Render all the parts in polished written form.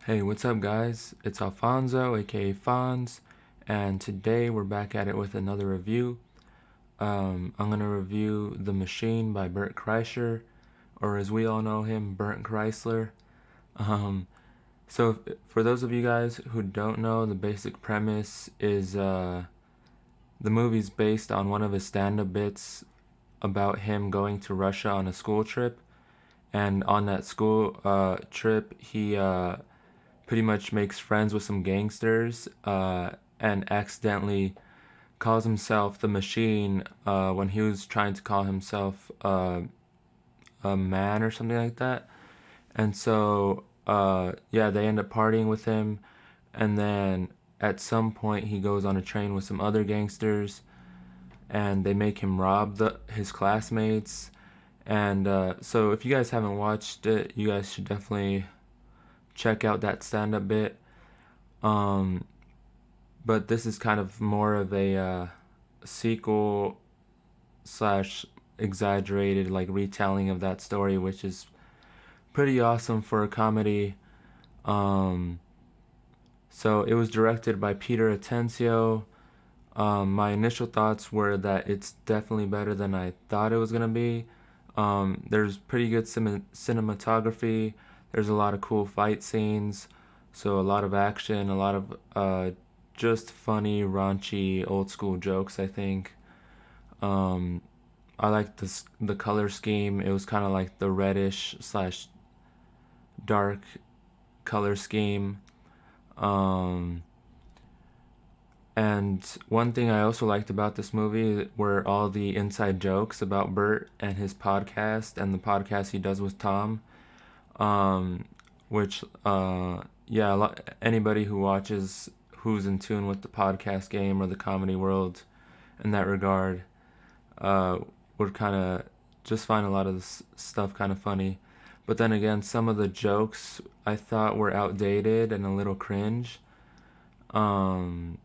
Hey, what's up, guys? It's Alfonso, aka Fonz, and today we're back at it with another review. I'm gonna review The Machine by Bert Kreischer, or as we all know him, Bert Chrysler. Um, for those of you guys who don't know, the basic premise is the movie's based on one of his stand-up bits about him going to Russia on a school trip, and on that school trip, he pretty much makes friends with some gangsters and accidentally calls himself the Machine when he was trying to call himself a man or something like that. And so, yeah, they end up partying with him. And then at some point, he goes on a train with some other gangsters and they make him rob his classmates. And so, if you guys haven't watched it, you guys should definitely check out that stand up bit. Um, but this is kind of more of a sequel slash exaggerated like retelling of that story, which is pretty awesome for a comedy. Um, so it was directed by Peter Atencio. My initial thoughts were that it's definitely better than I thought it was gonna be. There's pretty good cinematography. There's a lot of cool fight scenes. So a lot of action, a lot of just funny, raunchy, old school jokes. I think. Um, I like the color scheme. It was kind of like the reddish slash dark color scheme. Um, and one thing I also liked about this movie were all the inside jokes about Bert and his podcast and the podcast he does with Tom. Um, which, yeah, anybody who watches who's in tune with the podcast game or the comedy world in that regard uh, would kind of just find a lot of this stuff kind of funny. But then again, some of the jokes I thought were outdated and a little cringe. Um,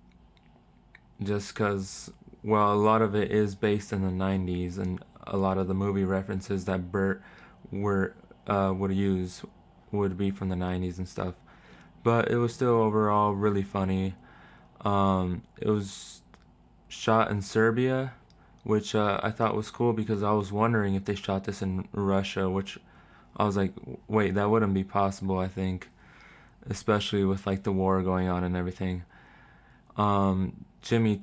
just because, well, a lot of it is based in the 90s, and a lot of the movie references that Bert were would use would be from the 90s and stuff. But it was still overall really funny. It was shot in Serbia, which I thought was cool because I was wondering if they shot this in Russia, which I was like, wait, that wouldn't be possible, I think, especially with like the war going on and everything. Jimmy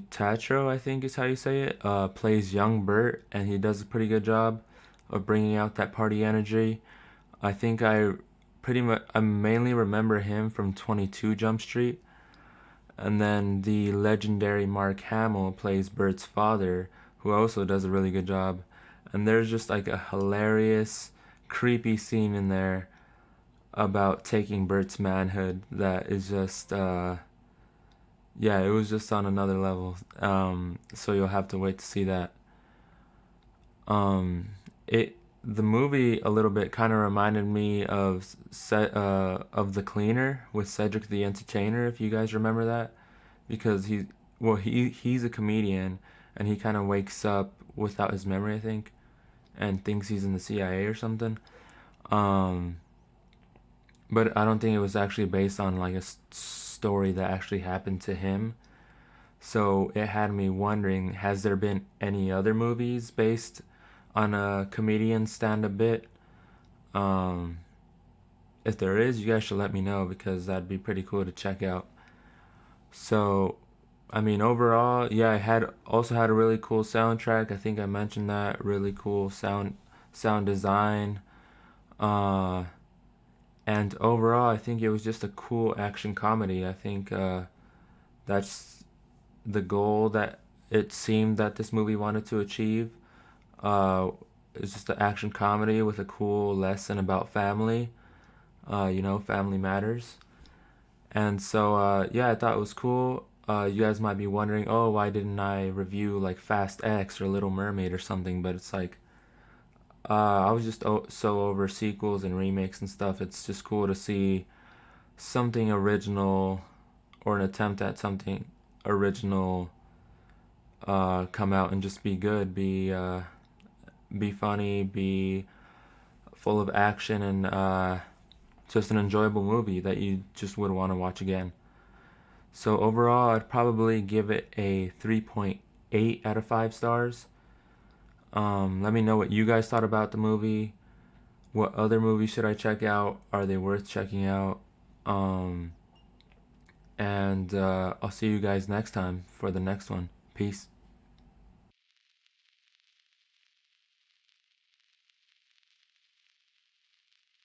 Tatro, I think is how you say it, plays young Bert, and he does a pretty good job of bringing out that party energy. I think I mainly remember him from 22 Jump Street, and then the legendary Mark Hamill plays Bert's father, who also does a really good job. And there's just like a hilarious, creepy scene in there about taking Bert's manhood that is just, yeah, it was just on another level. So you'll have to wait to see that. Um, it the movie a little bit kind of reminded me of The Cleaner with Cedric the Entertainer, if you guys remember that, because he's a comedian and he kind of wakes up without his memory, I think, and thinks he's in the CIA or something. Um, but I don't think it was actually based on like a story that actually happened to him. So it had me wondering, has there been any other movies based on a comedian stand-up bit? Um, if there is, you guys should let me know because that'd be pretty cool to check out. So, I mean, overall, yeah, I had also had a really cool soundtrack. I think I mentioned that really cool sound design. Uh, and overall, I think it was just a cool action comedy. I think that's the goal that it seemed that this movie wanted to achieve. Uh, it's just an action comedy with a cool lesson about family. Family matters. And so, yeah, I thought it was cool. You guys might be wondering, oh, why didn't I review like Fast X or Little Mermaid or something? But it's like, I was just so over sequels and remakes and stuff. It's just cool to see something original or an attempt at something original come out and just be good, be funny, be full of action, and just an enjoyable movie that you just would want to watch again. So overall, I'd probably give it a 3.8 out of 5 stars. Let me know what you guys thought about the movie. What other movies should I check out? Are they worth checking out? And I'll see you guys next time for the next one. Peace.